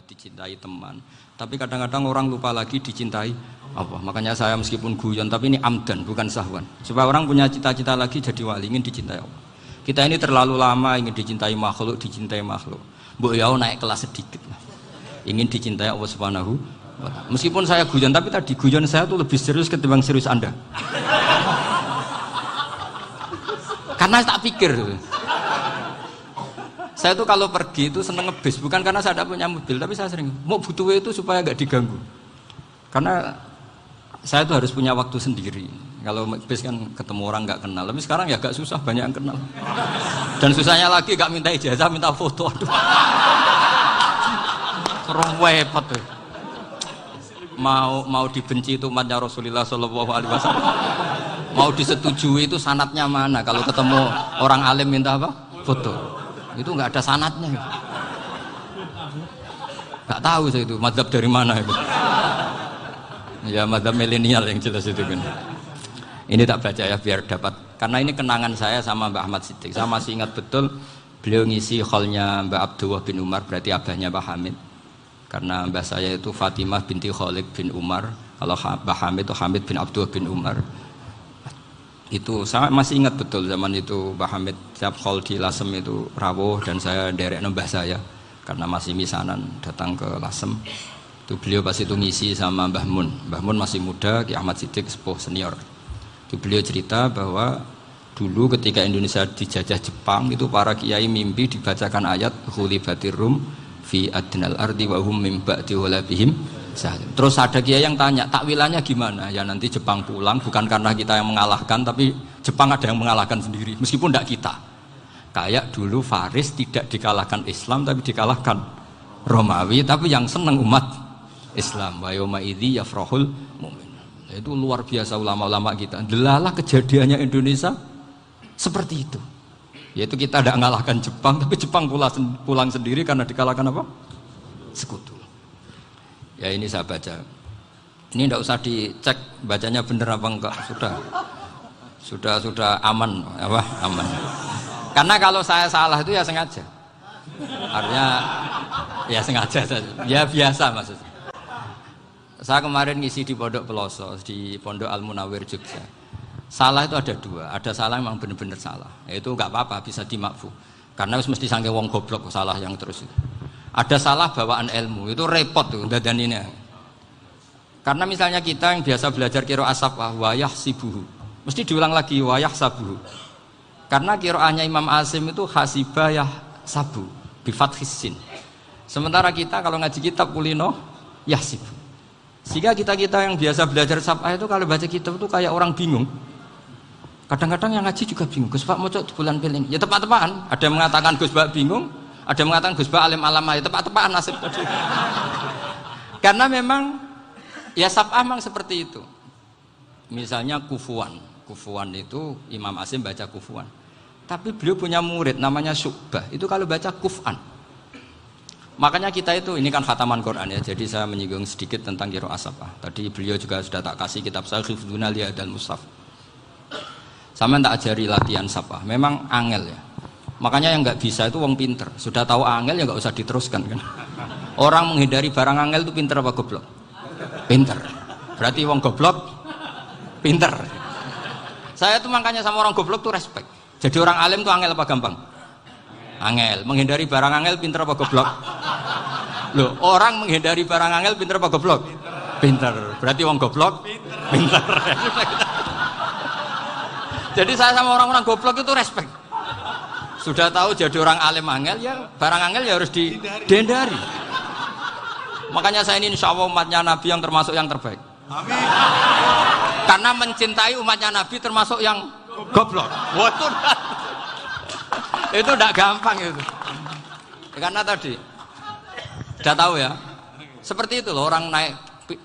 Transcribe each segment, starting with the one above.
dicintai teman. Tapi kadang-kadang orang lupa lagi dicintai Allah. Makanya saya meskipun guyon tapi ini amdan bukan sahwan. Supaya orang punya cita-cita lagi jadi wali, ingin dicintai Allah. Kita ini terlalu lama ingin dicintai makhluk. Mbok ya naik kelas sedikit. Ingin dicintai Allah Subhanahu wa Ta'ala. Meskipun saya guyon tapi tadi guyon saya tuh lebih serius ketimbang serius Anda. Karena tak pikir. Saya tuh kalau pergi itu seneng ngebis, bukan karena saya tidak punya mobil, tapi saya sering mau butuh itu supaya nggak diganggu. Karena saya tuh harus punya waktu sendiri. Kalau bis kan ketemu orang nggak kenal, tapi sekarang ya agak susah, banyak yang kenal. Dan susahnya lagi nggak minta ijazah, minta foto. Aduh, repot tuh. Mau dibenci itu umatnya Rasulullah Shallallahu Alaihi Wasallam. Mau disetujui itu sanatnya mana? Kalau ketemu orang alim minta apa? Foto. Itu nggak ada sanatnya. Nggak tahu saya itu mazhab dari mana itu. Ya mazhab milenial yang jelas itu kan. Ini tak baca ya biar dapat, karena ini kenangan saya sama Mbak Ahmad Siddiq. Saya masih ingat betul beliau ngisi hallnya Mbak Abdullah bin Umar, berarti abahnya Mbak Hamid. Karena mbah saya itu Fatimah binti Khalid bin Umar, kalau Mbak Hamid itu Hamid bin Abdullah bin Umar. Itu saya masih ingat betul zaman itu Mbah Hamid siap hall di Lasem itu rawuh dan saya derek mbah saya karena masih misanan datang ke Lasem. Itu beliau pas itu ngisi sama Mbah Mun. Mbah Mun masih muda, Ki Ahmad Siddiq sepuh senior. Itu beliau cerita bahwa dulu ketika Indonesia dijajah Jepang itu para kiai mimpi dibacakan ayat Ghulibatir Rum fi adnal ardi wa hum min ba'di ghalabihim. Terus ada kiai yang tanya, takwilannya gimana? Ya nanti Jepang pulang bukan karena kita yang mengalahkan, tapi Jepang ada yang mengalahkan sendiri, meskipun tidak kita. Kayak dulu Faris tidak dikalahkan Islam, tapi dikalahkan Romawi, tapi yang senang umat Islam. Wa yauma idzi yafrahul mu'min. Itu luar biasa ulama-ulama kita. Delalah kejadiannya Indonesia seperti itu. Yaitu kita tidak mengalahkan Jepang, tapi Jepang pulang sendiri karena dikalahkan apa? Sekutu. Ya ini saya baca. Ini tidak usah dicek bacanya bener apa enggak, sudah aman apa? Aman. Karena kalau saya salah itu ya sengaja. Artinya ya sengaja saja. Ya biasa maksudnya. Saya kemarin ngisi di Pondok Peloso, di Pondok Al Munawir Jogja. Salah itu ada dua, ada salah memang benar-benar salah. Itu enggak apa-apa, bisa dimakfu. Karena mesti sangke wong goblok salah yang terus itu. Ada salah bawaan ilmu, itu repot tuh dadaninnya. Karena misalnya kita yang biasa belajar qiraah safah wayah sibuhu, mesti diulang lagi wayah sabuhu. Karena qiraahnya Imam Asim itu hasibah yah sabu bi fathis sin. Sementara kita kalau ngaji kitab kulino yahsib. Sehingga kita yang biasa belajar safah itu kalau baca kitab itu kayak orang bingung. Kadang-kadang yang ngaji juga bingung. Gus Pak mau cok bulan piling. Ya tepat-tepatan. Ada yang mengatakan Gus Pak bingung. Ada yang mengatakan Gus Ba alim alamah, ya tepat-tepatan nasib tadi. Karena memang ya saf'ah memang seperti itu. Misalnya kufuan itu Imam Asim baca kufuan. Tapi beliau punya murid namanya Syu'bah. Itu kalau baca kuf'an. Makanya kita itu, ini kan khataman Quran ya. Jadi saya menyinggung sedikit tentang qiraah saf'ah. Tadi beliau juga sudah tak kasih kitab saya Hifdzuna Liyadal Mushaf. Sama tak ajari latihan saf'ah. Memang angel ya. Makanya yang nggak bisa itu wong pinter. Sudah tahu angel ya nggak usah diteruskan kan. Orang menghindari barang angel itu pinter apa goblok? Pinter. Berarti wong goblok pinter. Saya tuh makanya sama orang goblok tuh respect. Jadi orang alim tuh angel apa gampang? Angel. Menghindari barang angel pinter apa goblok? Loh, orang menghindari barang angel pinter apa goblok? Pinter. Berarti wong goblok pinter. Jadi saya sama orang-orang goblok itu respect. Sudah tahu jadi orang alim angel ya barang angel ya harus dihindari. Makanya saya ini insya Allah umatnya Nabi yang termasuk yang terbaik. Amin. Karena mencintai umatnya Nabi termasuk yang goblok. Waduh, itu tidak gampang itu. Karena tadi sudah tahu ya. Seperti itu loh orang naik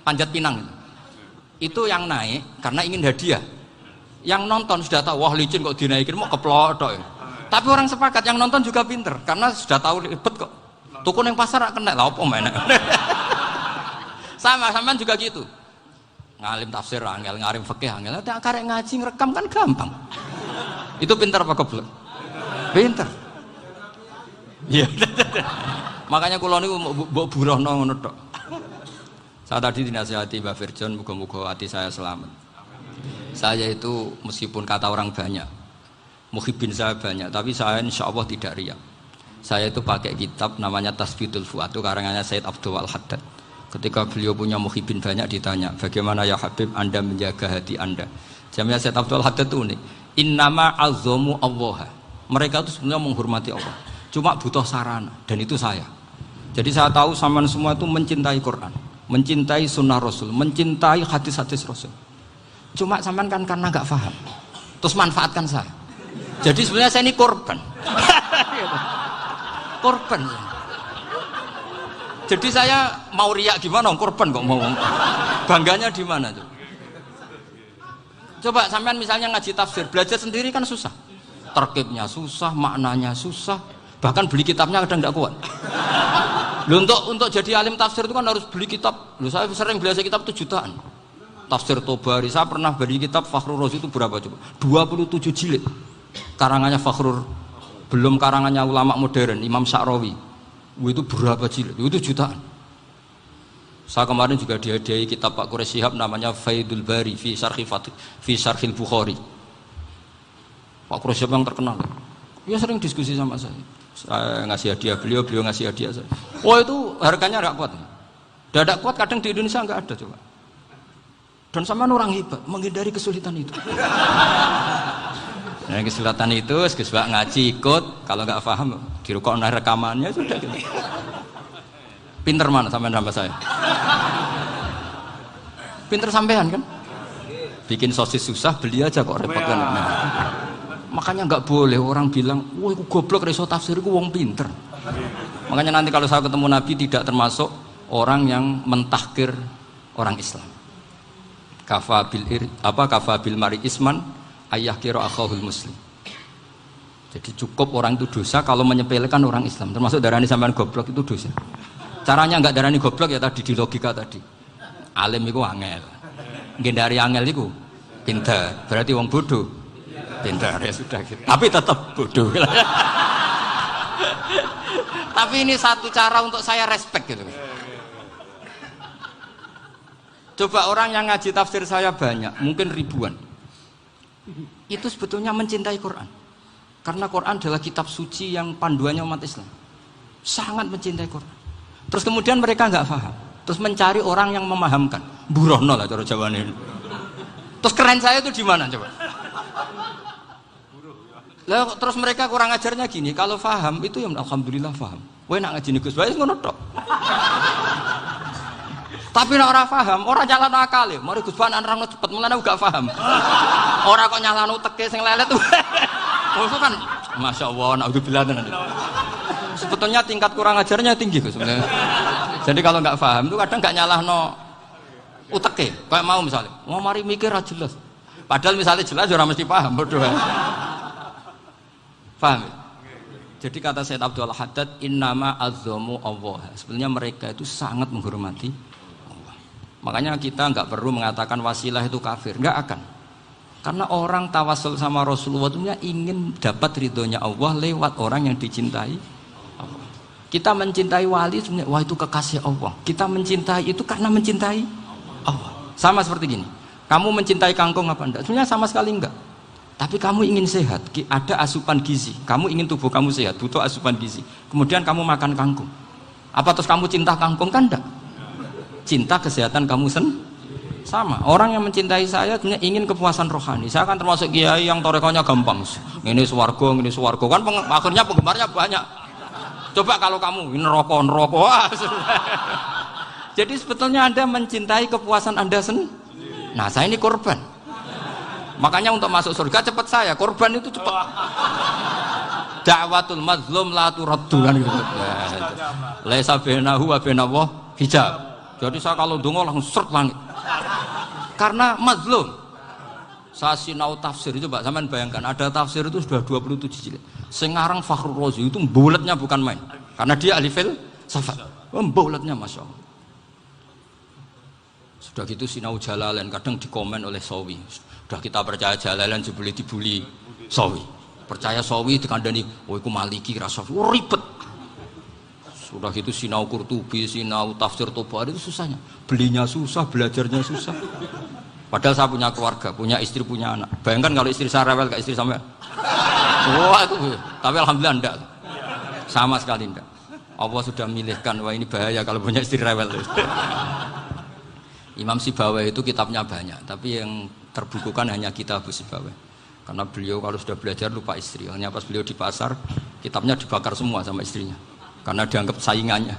panjat pinang. Itu yang naik karena ingin hadiah. Yang nonton sudah tahu wah licin kok dinaikin mau keplodok ya. Tapi orang sepakat yang nonton juga pinter karena sudah tahu ribet kok. Tuku yang pasar kena lah apa mana. Sama juga gitu. Ngalim tafsir angel, ngalim fikih angel. Tapi karek ngaji ngerekam kan gampang. Itu pinter apa goblok? Pinter. Iya. Makanya kula niku mbok burohno ngono tok. Saya tadi dinasihati Mbak Firjon, muga-muga hati saya selamat. Saya itu meskipun kata orang banyak, muhibbin saya banyak, tapi saya insya Allah tidak riya. Saya itu pakai kitab namanya Tasbidul Fuad, itu karangannya Said Abdul Al-Haddad. Ketika beliau punya muhibbin banyak ditanya, bagaimana ya Habib Anda menjaga hati Anda? Jamnya Said Abdul Al-Haddad itu unik. Innama azzamu Allah. Mereka itu sebenarnya menghormati Allah. Cuma butuh sarana, dan itu saya. Jadi saya tahu sampean semua itu mencintai Quran, mencintai sunnah Rasul, mencintai hadis-hadis Rasul. Cuma sampean kan karena nggak paham, terus manfaatkan saya. Jadi sebenarnya saya ini korban. Korban. Jadi saya mau riak gimana? Korban kok mau. Bangganya di mana tuh? Coba sampean misalnya ngaji tafsir, belajar sendiri kan susah. Terkibnya susah, maknanya susah. Bahkan beli kitabnya kadang tidak kuat. Loh, untuk jadi alim tafsir itu kan harus beli kitab. Loh, saya sering belajar kitab itu jutaan. Tafsir Tobari, saya pernah beli kitab Fakhrur Razi itu berapa coba? 27 jilid. Karangannya Fakhrur, belum karangannya ulama modern, Imam Sya'rawi. Itu berapa jilid? Itu jutaan. Saya kemarin juga dihadiahi kitab Pak Quraish Shihab namanya Faidul Bari fi Syarhil Bukhari. Pak Quraish Shihab yang terkenal. Dia sering diskusi sama saya. Saya ngasih hadiah beliau ngasih hadiah saya. Oh itu harganya nggak kuat. Dadak kuat kadang di Indonesia nggak ada coba. Dan sama orang hebat menghindari kesulitan itu. Nah, kesulitan itu sebab ngaji ikut, kalau nggak paham dirukok rekamannya sudah gitu. Pinter mana sampean sama saya? Pinter sampean kan? Bikin sosis susah, beli aja kok repot kan. Nah, makanya nggak boleh orang bilang, wah aku goblok reso tafsir, aku wong pinter. Makanya nanti kalau saya ketemu Nabi tidak termasuk orang yang mentahkir orang Islam. Kafa bil mari isman ayah kira akhahul muslim. Jadi cukup orang itu dosa kalau menyepelekan orang Islam, termasuk darani sampean goblok itu dosa. Caranya enggak darani goblok ya tadi di logika tadi. Alim itu angel. Ngendari angel itu pinter. Berarti wong bodoh. Pinter ya sudah gitu. Tapi tetap bodoh. Tapi ini satu cara untuk saya respect gitu. Coba orang yang ngaji tafsir saya banyak, mungkin ribuan. Itu sebetulnya mencintai Quran. Karena Quran adalah kitab suci yang panduannya umat Islam. Sangat mencintai Quran. Terus kemudian mereka nggak paham. Terus mencari orang yang memahamkan. Burohno lah cara Jawane ini. Terus keren saya itu di mana coba? Lah terus mereka kurang ajarnya gini, kalau paham itu ya alhamdulillah paham. Kowe nak ngaji Gus Bae ngono tok. Tapi nek ora paham, ora nyalano akale. Mari Gus Bae nerangno cepet, mulane aku gak paham. Ora kok nyalano teke sing lelet. Maksud kan masyaallah naudzubillah tenan. Sebetulnya tingkat kurang ajarnya tinggi Gus sebenarnya. Jadi kalau nggak paham itu kadang nggak nyalahno uteke. Kayak mau misalnya, mau mari mikir aja jelas. Padahal misalnya jelas orang mesti paham bodoh. Paham? Jadi kata Said Abdul Haddad, innama azzamu Allah. Sebenarnya mereka itu sangat menghormati Allah. Makanya kita nggak perlu mengatakan wasilah itu kafir, nggak akan. Karena orang tawasul sama Rasulullah itu ingin dapat ridhonya Allah lewat orang yang dicintai Allah. Kita mencintai wali sebenarnya, wah itu kekasih Allah. Kita mencintai itu karena mencintai Allah. Sama seperti gini, kamu mencintai kangkung apa enggak? Sebenarnya sama sekali enggak. Tapi kamu ingin sehat, ada asupan gizi. Kamu ingin tubuh kamu sehat, butuh asupan gizi. Kemudian kamu makan kangkung. Apa terus kamu cinta kangkung? Kan enggak. Cinta kesehatan kamu sama. Orang yang mencintai saya sebenarnya ingin kepuasan rohani. Saya kan termasuk kiai yang torekonya gampang. Ini swarga, kan akhirnya penggemarnya banyak. Coba kalau kamu ini neraka. Wah, jadi sebetulnya Anda mencintai kepuasan Anda sendiri. Nah, saya ini korban. Makanya untuk masuk surga cepat saya, korban itu cepat. Da'watul mazlum la turaddu kan gitu. Laisa bainahu wa bainallah hijab. Jadi saya kalau donga langsung seret langit. Karena mazlum. Saya sinau tafsir itu, Pak, sampean bayangkan ada tafsir itu sudah 27 jilid. Sengarang Fakhrur Razi itu bulatnya bukan main. Karena dia ahli filsafat. Bulatnya Masya Allah. Sudah gitu sinau Jalalain kadang dikomen oleh Sawi. Sudah kita percaya Jalalain boleh dibuli Sawi. Percaya Sawi dikandani, oh iku Maliki ra Sawi. Oh, ribet. Sudah gitu sinau Qurtubi, sinau tafsir Tabari itu susahnya. Belinya susah, belajarnya susah. Padahal saya punya keluarga, punya istri, punya anak. Bayangkan kalau istri saya rewel kayak istri sampean. Wah itu. Tapi alhamdulillah enggak. Sama sekali enggak. Allah sudah milihkan, wah ini bahaya kalau punya istri rewel. Imam Sibawai itu kitabnya banyak, tapi yang terbukukan hanya kitab Sibawai. Karena beliau kalau sudah belajar lupa istri. Hanya pas beliau di pasar, kitabnya dibakar semua sama istrinya. Karena dianggap saingannya.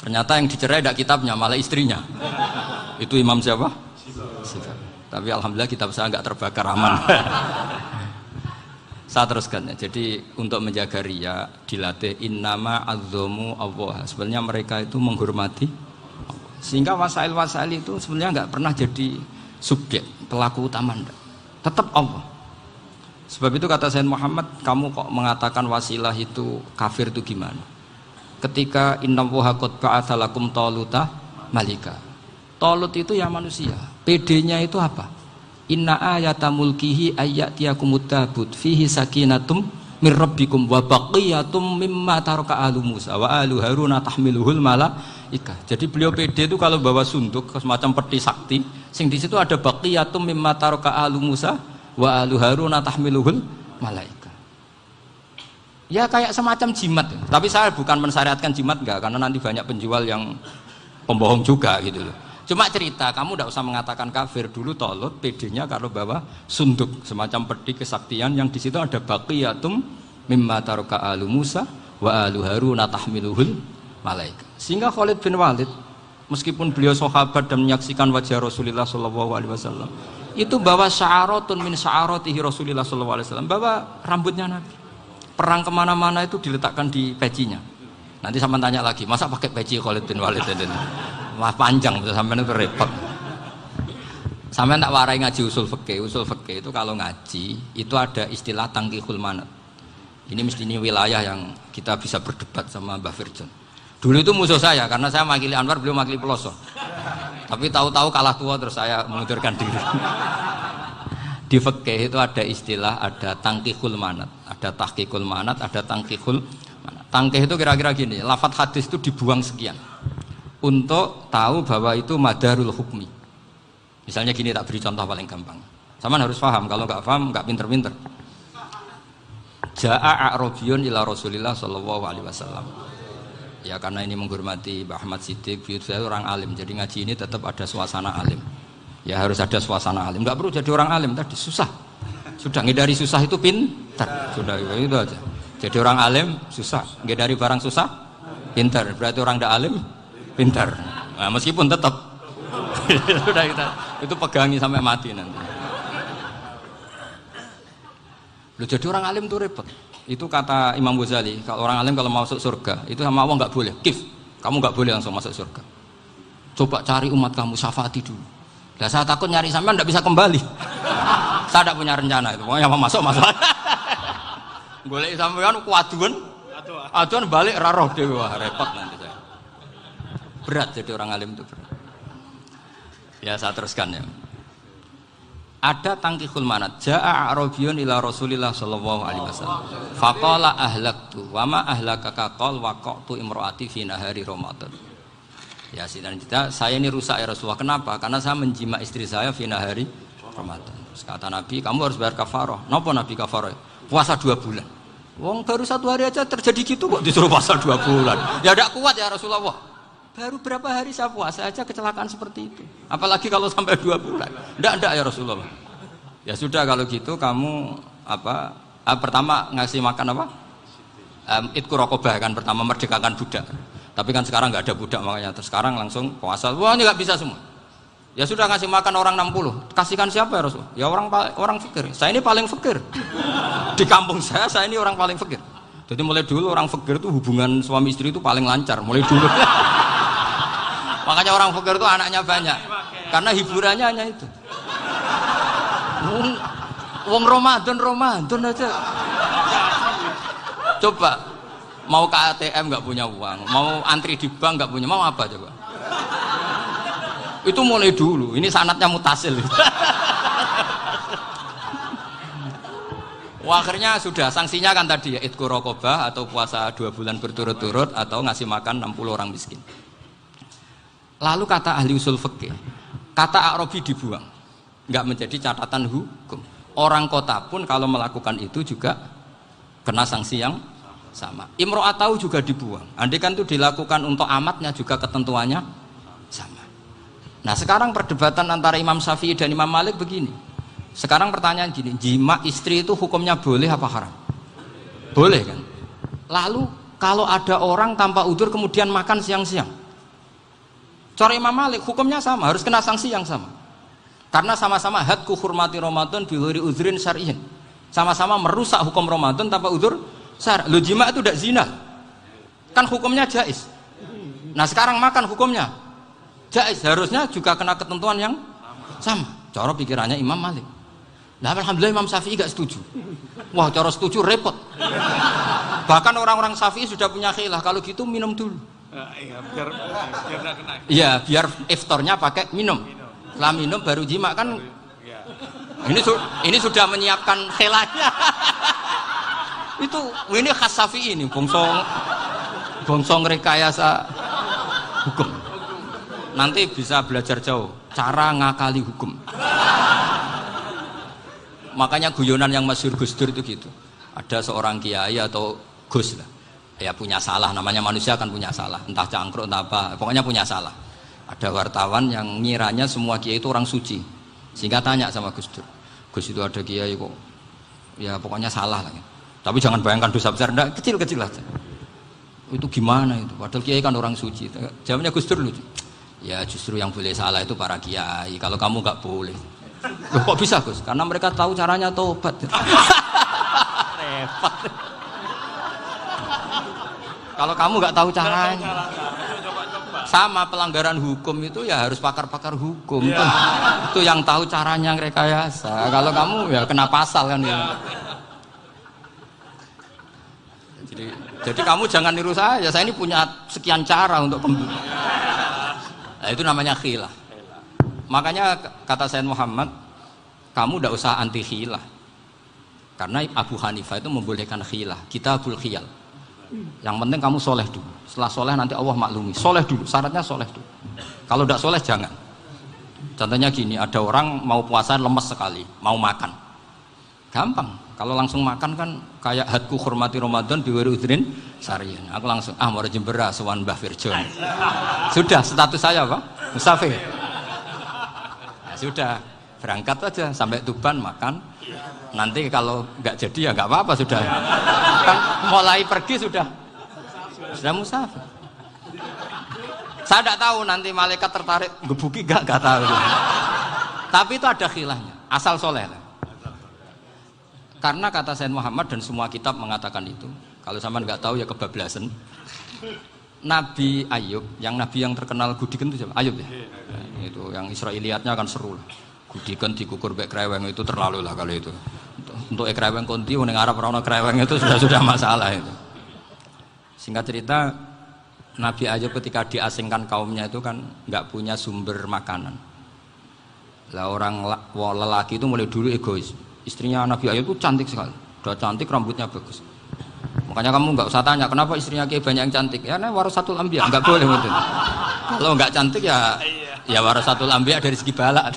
Ternyata yang dicerai tidak kitabnya, malah istrinya. Itu Imam siapa? Sibawai. Tapi alhamdulillah kitab saya nggak terbakar, aman. Saya teruskan ya. Jadi untuk menjaga riya dilatih innama azzamu Allah. Sebenarnya mereka itu menghormati Allah. Sehingga wasail-wasail itu sebenarnya nggak pernah jadi subjek pelaku utama, enggak. Tetap Allah. Sebab itu kata Sayyid Muhammad, kamu kok mengatakan wasilah itu kafir itu gimana? Ketika innallaha qad ba'atsa lakum taluta malika. Talut itu ya manusia. PD-nya itu apa? Inna ayata mulkihi ayyatiyakumut tabut fihi sakinatum mir rabbikum wa baqiyatum mimma taraka alu Musa wa alu Haruna tahmiluhul malaika. Jadi beliau PD itu kalau bawa sunduk semacam peti sakti, sing di situ ada baqiyatum mimma taraka alu Musa wa alu Haruna tahmiluhul malaika. Ya kayak semacam jimat. Tapi saya bukan mensyariatkan jimat enggak, karena nanti banyak penjual yang pembohong juga gitu loh. Cuma cerita, kamu tidak usah mengatakan kafir. Dulu Tolut PD-nya kalau bawa sunduk semacam peti kesaktian yang di situ ada baqiyatum mimma taraka alu Musa wa alu Haruna tahmiluhul malaika. Sehingga Khalid bin Walid meskipun beliau sahabat dan menyaksikan wajah Rasulullah sallallahu alaihi wasallam, itu bawa sya'aratun min sya'aratihi Rasulullah sallallahu alaihi wasallam, bawa rambutnya Nabi. Perang kemana-mana itu diletakkan di pecinya. Nanti sama tanya lagi, masa pakai peci Khalid bin Walid ini? Wah panjang, sampai itu repot. Sampai tak warai ngaji usul fikih. Usul fikih itu kalau ngaji itu ada istilah tangkihul manat. Ini mesti ini wilayah yang kita bisa berdebat sama Mbah Firjon. Dulu itu musuh saya karena saya makili Anwar, beliau makili Peloso. Tapi tahu-tahu kalah tua terus saya mengundurkan diri. Di fikih itu ada istilah, ada tangkihul manat, ada tahqiqul manat, ada tangkihul manat. Tangkih itu kira-kira gini, lafadz hadis itu dibuang sekian untuk tahu bahwa itu madarul hukmi. Misalnya gini, tak beri contoh paling gampang. Sama harus paham, kalau nggak paham nggak pinter-pinter. Ja'a a'rabiyun ila Rasulillah sallallahu alaihi wasallam. Ya karena ini menghormati Mbah Ahmad Siddiq, saya orang alim, jadi ngaji ini tetap ada suasana alim. Ya harus ada suasana alim. Nggak perlu jadi orang alim tadi, susah. Sudah ngindari susah itu pintar. Sudah itu aja. Jadi orang alim susah, ngindari barang susah pintar. Berarti orang tidak alim pintar. Nah, meskipun tetap sudah kita itu pegangi sampai mati nanti. Loh, jadi orang alim itu repot. Itu kata Imam Ghazali, kalau orang alim kalau mau masuk surga itu sama Allah nggak boleh. Kif, kamu nggak boleh langsung masuk surga. Coba cari umat kamu, syafaati dulu. Nah, saya takut nyari sampean nggak bisa kembali. Saya tidak punya rencana itu. Pokoknya mau masuk. Boleh sampean kuaduan, aduan balik raroh dewi, wah repot nanti saya. Berat jadi orang alim itu berat. Ya saya teruskan ya. Ada tangkihul manat. Ja'a a'rabiyun ila Rasulillah sallallahu alaihi wasallam. Faqala ahlaktu wa ma ahlakaka qal waqatu imraati fi nahari Ramadan. Ya sidang kita, saya ini rusak ya Rasulullah. Kenapa? Karena saya menjima istri saya fi nahari Ramadan. Terus kata Nabi, kamu harus bayar kafarah. Napa Nabi kafarah? Puasa 2 bulan. Wong baru 1 hari aja terjadi gitu kok disuruh puasa 2 bulan. Ya tidak kuat ya Rasulullah. Baru berapa hari saya puasa aja kecelakaan seperti itu. Apalagi kalau sampai 2 bulan. Tidak ya Rasulullah. Ya sudah kalau gitu kamu apa? Pertama ngasih makan apa? Itku rokobah kan, pertama merdekakan budak. Tapi kan sekarang nggak ada budak makanya. Terus sekarang langsung puasa. Wah ini nggak bisa semua. Ya sudah ngasih makan orang 60. Kasihkan siapa ya Rasul? Ya orang fakir. Saya ini paling fakir. Di kampung saya ini orang paling fakir. Jadi mulai dulu orang fakir itu hubungan suami istri itu paling lancar. Mulai dulu. Makanya orang fakir itu anaknya banyak. Karena hiburannya hanya itu. Wong Ramadan aja. Coba mau ke ATM nggak punya uang, mau antri di bank nggak punya, mau apa coba? Itu mulai dulu. Ini sanatnya mutasil. Wah, akhirnya sudah sanksinya kan tadi ya idku raqabah atau puasa 2 bulan berturut-turut atau ngasih makan 60 orang miskin. Lalu kata ahli usul fikih, kata A'rabi dibuang, nggak menjadi catatan hukum. Orang kota pun kalau melakukan itu juga kena sanksi yang sama. Imro'atau juga dibuang. Andai kan itu dilakukan untuk amatnya juga ketentuannya sama. Nah sekarang perdebatan antara Imam Syafi'i dan Imam Malik begini. Sekarang pertanyaan gini, jima istri itu hukumnya boleh apa haram? Boleh kan? Lalu kalau ada orang tanpa udzur kemudian makan siang-siang, cara Imam Malik hukumnya sama, harus kena sanksi yang sama. Karena sama-sama hadku hurmati Ramadan bi ghairi udzrin syar'iyyin. Sama-sama merusak hukum Ramadan tanpa udzur syar'i. Lo jima itu tidak zina. Kan hukumnya jaiz. Nah, sekarang makan hukumnya jaiz, harusnya juga kena ketentuan yang sama. Cara pikirannya Imam Malik. Nah, alhamdulillah Imam Syafi'i gak setuju. Wah, cara setuju repot. Bahkan orang-orang Syafi'i sudah punya khilah, kalau gitu minum dulu. Iya, biar gak kena. Iya, biar iftarnya pakai minum. Setelah minum baru jima kan. Ini sudah menyiapkan khilahnya. Ini khas Syafi'i ini, bongsong rekayasa hukum. Nanti bisa belajar jauh cara ngakali hukum. Makanya guyonan yang masyhur Gus Dur itu gitu. Ada seorang kiai atau Gus lah, ya punya salah, namanya manusia kan punya salah, entah cangkruk entah apa, pokoknya punya salah. Ada wartawan yang ngiranya semua kiai itu orang suci, sehingga tanya sama Gus Dur, Gus itu ada kiai kok, ya pokoknya salah lah. Tapi jangan bayangkan dosa besar, enggak, kecil-kecil aja. Itu gimana itu? Padahal kiai kan orang suci. Jawabnya Gus Dur lucu. Ya justru yang boleh salah itu para kiai. Kalau kamu nggak boleh. Loh, kok bisa Gus? Karena mereka tahu caranya tobat. Repot. Kalau kamu nggak tahu caranya, sama pelanggaran hukum itu ya harus pakar-pakar hukum. Ya. Itu yang tahu caranya rekayasa. Kalau kamu ya kena pasal kan ya. Jadi kamu jangan niru saya. Saya ini punya sekian cara untuk nah, itu namanya khilah. Makanya kata Sayyid Muhammad, kamu tidak usah anti khilah. Karena Abu Hanifah itu membolehkan khilah, kitabul khiyal. Yang penting kamu soleh dulu. Setelah soleh nanti Allah maklumi. Soleh dulu, syaratnya soleh dulu. Kalau tidak soleh jangan. Contohnya gini, ada orang mau puasa lemes sekali, mau makan. Gampang. Kalau langsung makan kan kayak hadku hormati Ramadan biwiri udrin syar'iyyin. Aku langsung mau jembera sowan Mbah Firjon. Sudah status saya apa? Musafir. Ya, sudah berangkat aja sampai Tuban makan. Nanti kalau nggak jadi ya nggak apa-apa sudah. Kan mulai pergi sudah musafir. Saya tidak tahu nanti malaikat tertarik gebuki nggak tahu. Tapi itu ada khilahnya. Asal soleh lah. Karena kata Sayyid Muhammad dan semua kitab mengatakan itu. Kalau sama nggak tahu ya kebablasan. Nabi Ayub, nabi yang terkenal Gudiken itu siapa? Ayub ya. Nah, itu yang Israiliyatnya kan seru lah. Gudiken dikukur bek kreweng itu terlalu lah kalau itu. Untuk kreweng konti, ning Arab ora kreweng itu sudah masalah itu. Singkat cerita, Nabi Ayub ketika diasingkan kaumnya itu kan nggak punya sumber makanan. Lah orang lelaki itu mulai dulu egois. Istrinya Nabi Ayub itu cantik sekali, udah cantik, rambutnya bagus. Makanya kamu nggak usah tanya kenapa istrinya Kiai banyak yang cantik. Ya, warasatul anbiya, nggak boleh gitu. Kalau nggak cantik ya warasatul anbiya dari segi balak.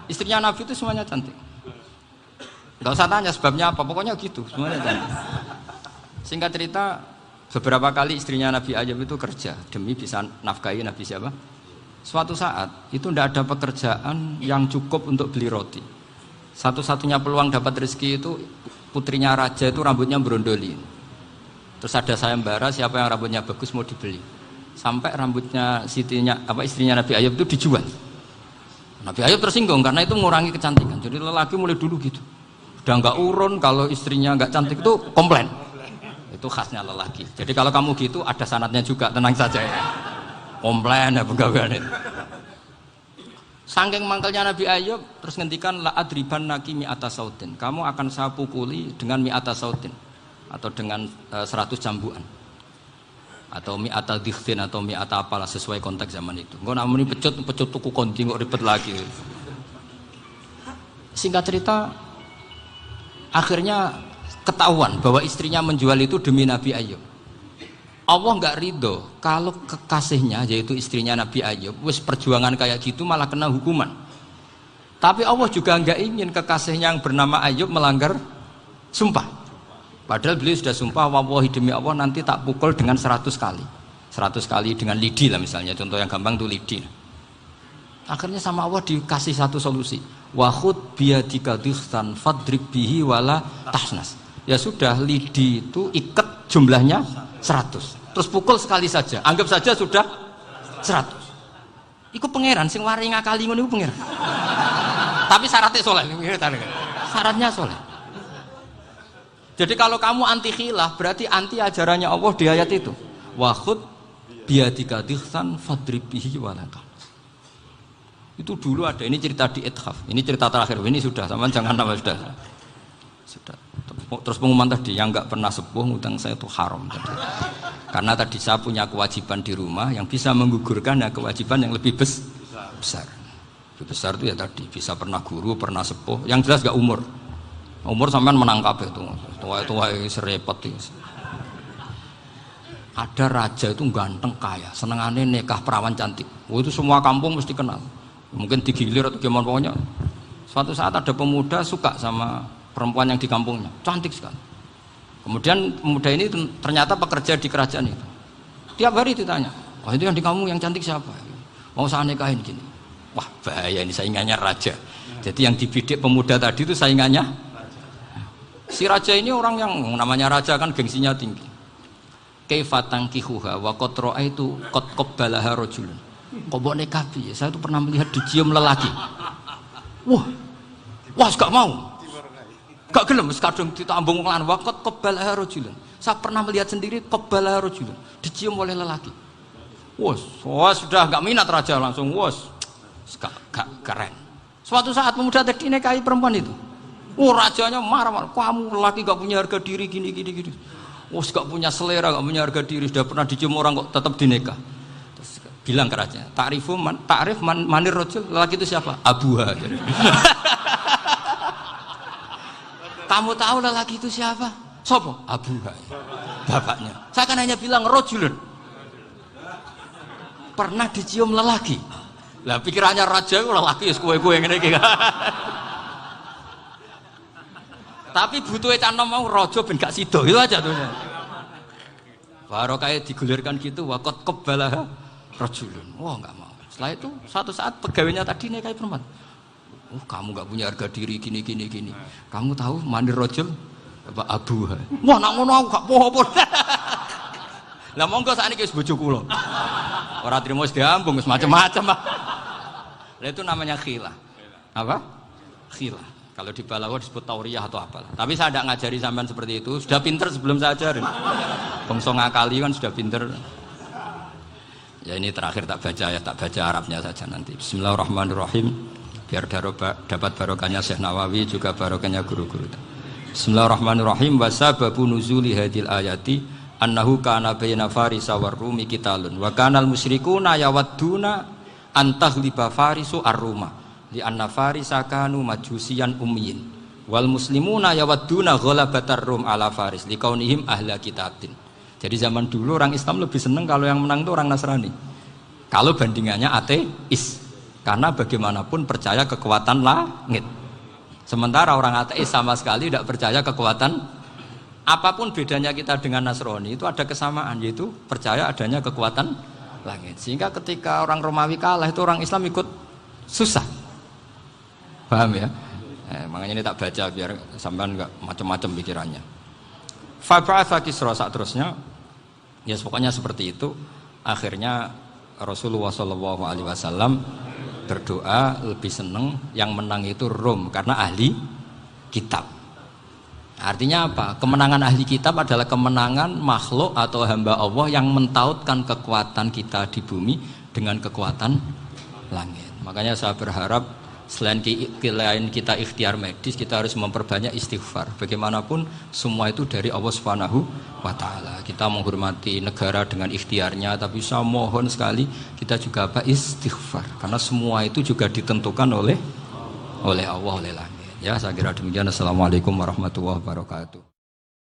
Istrinya Nabi itu semuanya cantik. Nggak usah tanya sebabnya apa, pokoknya gitu, semuanya cantik. Singkat cerita, beberapa kali istrinya Nabi Ayub itu kerja demi bisa nafkahi Nabi siapa? Suatu saat itu tidak ada pekerjaan yang cukup untuk beli roti. Satu-satunya peluang dapat rezeki itu putrinya raja itu rambutnya berondoli. Terus ada sayembara siapa yang rambutnya bagus mau dibeli. Sampai rambutnya istrinya Nabi Ayub itu dijual. Nabi Ayub tersinggung karena itu mengurangi kecantikan. Jadi lelaki mulai dulu gitu. Udah nggak urun kalau istrinya nggak cantik itu komplain. Itu khasnya lelaki. Jadi kalau kamu gitu ada sanadnya juga, tenang saja ya. Komplain ya pegawaian itu. Saking mangkelnya Nabi Ayub terus ngendikan la adriban naki mi'ata sautin. Kamu akan saya pukuli dengan mi'ata sautin atau dengan 100 cambukan. Atau mi'ata dikhtin atau mi'ata apalah sesuai konteks zaman itu. Engko namuni pecut tuku konti kok ribet lagi. Singkat cerita Akhirnya ketahuan bahwa istrinya menjual itu demi Nabi Ayub. Allah nggak ridho kalau kekasihnya yaitu istrinya Nabi Ayub wis perjuangan kayak gitu malah kena hukuman. Tapi Allah juga nggak ingin kekasihnya yang bernama Ayub melanggar sumpah. Padahal beliau sudah sumpah, wallahi demi Allah nanti tak pukul dengan 100 kali. 100 kali dengan lidi lah misalnya, contoh yang gampang tuh lidi. Akhirnya sama Allah dikasih satu solusi. Wa khud biyadika dikhtan fadrib bihi wala tahnas. Ya sudah, lidi itu ikat jumlahnya 100. Terus pukul sekali saja, anggap saja sudah 100. Iku pangeran sing wari ngakali ngono iku pangeran. Tapi syaratnya soleh, syaratnya soleh. Jadi kalau kamu anti khilaf berarti anti ajarannya Allah di ayat itu. Wa khud biyadika dikhtan fadrib bihi wala tahnas. Itu dulu ada, ini cerita di Ithaf. Ini cerita terakhir, ini sudah, sama jangan nama sudah. Terus pengumuman tadi yang nggak pernah sepuh ngutang saya itu haram tadi. Karena tadi saya punya kewajiban di rumah yang bisa menggugurkan ya kewajiban yang lebih besar. Lebih besar itu ya tadi bisa pernah guru, pernah sepuh. Yang jelas nggak umur. Umur sampean menang kabeh itu. Tua-tua serepot itu. Ada raja itu ganteng kaya, senengannya nikah perawan cantik. Itu semua kampung mesti kenal. Mungkin digilir atau gimana pokoknya. Suatu saat ada pemuda suka sama perempuan yang di kampungnya, cantik sekali. Kemudian pemuda ini ternyata pekerja di kerajaan itu. Tiap hari ditanya, oh itu yang di kamu yang cantik siapa? Mau saya nikahin gini. Wah bahaya ini saingannya raja. Jadi yang dibidik pemuda tadi itu saingannya. Si raja ini orang yang namanya raja kan gengsinya tinggi. Kaifatang kihuha wa qad itu qad qabbalaha rajulun. Kok mbok nikah piye? Saya tuh pernah melihat dicium lelaki. Wah gak mau. Gak gelem kadung ditambung lan waqat qabbalaha rajulun. Saya pernah melihat sendiri qabbalaha rajulun, dicium oleh lelaki. Wah sudah gak minat raja langsung gak keren. Suatu saat pemuda tadi nikahi perempuan itu. Rajanya marah-marah, kamu lelaki gak punya harga diri gini. Gak punya selera, gak punya harga diri, sudah pernah dicium orang kok tetap dinikah. Terus bilang ke raja, ta'rif manir rajul, lelaki itu siapa? Abuha. Kamu tahu lelaki itu siapa? Sopo? Abu Hai, bapaknya. Saya kan hanya bilang rojulun. Pernah dicium lelaki. Lah pikirannya raja itu lelaki kue-kue ngene iki. Tapi butuh canom mau rojo ben gak sido itu aja tuh. Baru kayak digulirkan gitu waqat qabbalah rajulun. Wah enggak mau. Setelah itu suatu saat pegawainya tadi nikahi perempuan. Kamu gak punya harga diri gini. Kamu tahu mandir rojul apa Abu Hai? Wah nak ngono aku gak apa-apa. Lah monggo sakniki wis bojo kula. Ora trimo wis diambung wis macam-macam. Lah itu namanya khilah. Apa? Khilah. Kalau di Balawa disebut tauriyah atau apalah. Tapi saya tidak ngajari sampean seperti itu. Sudah pinter sebelum saya ajarin. Bangsa ngakali kan sudah pinter. Ya ini terakhir tak baca Arabnya saja nanti. Bismillahirrahmanirrahim. Biar dapat barokahnya Syekh Nawawi juga barokahnya guru-guru. Bismillahirrahmanirrahim. Wasababu nuzuli hadil ayati annahu kana baina farisa war rumi qitalun wa kanal musyrikuna yawadduna antaghliba farisu ar-ruma li anna farisa kanu majusiyan ummiyin wal muslimuna yawadduna ghalabatar rum ala faris liqaunihim ahla kitabin. Jadi zaman dulu orang Islam lebih senang kalau yang menang itu orang Nasrani. Kalau bandingannya ateis. Karena bagaimanapun percaya kekuatan langit. Sementara orang ateis sama sekali tidak percaya kekuatan. Apapun bedanya kita dengan Nasrani itu ada kesamaan, yaitu percaya adanya kekuatan langit. Sehingga ketika orang Romawi kalah itu orang Islam ikut susah. Paham ya? Makanya ini tak baca biar sampean enggak macam-macam pikirannya. Fab'atha Kisra saat terusnya. Ya pokoknya seperti itu. Akhirnya Rasulullah SAW berdoa lebih senang yang menang itu Rom karena ahli kitab. Artinya apa? Kemenangan ahli kitab adalah kemenangan makhluk atau hamba Allah yang mentautkan kekuatan kita di bumi dengan kekuatan langit. Makanya saya berharap selain kita ikhtiar medis, kita harus memperbanyak istighfar. Bagaimanapun semua itu dari Allah Subhanahu wa Ta'ala. Kita menghormati negara dengan ikhtiarnya, tapi saya mohon sekali kita juga istighfar, karena semua itu juga ditentukan oleh Allah, oleh langit. Ya, saya kira demikian. Assalamualaikum warahmatullahi wabarakatuh.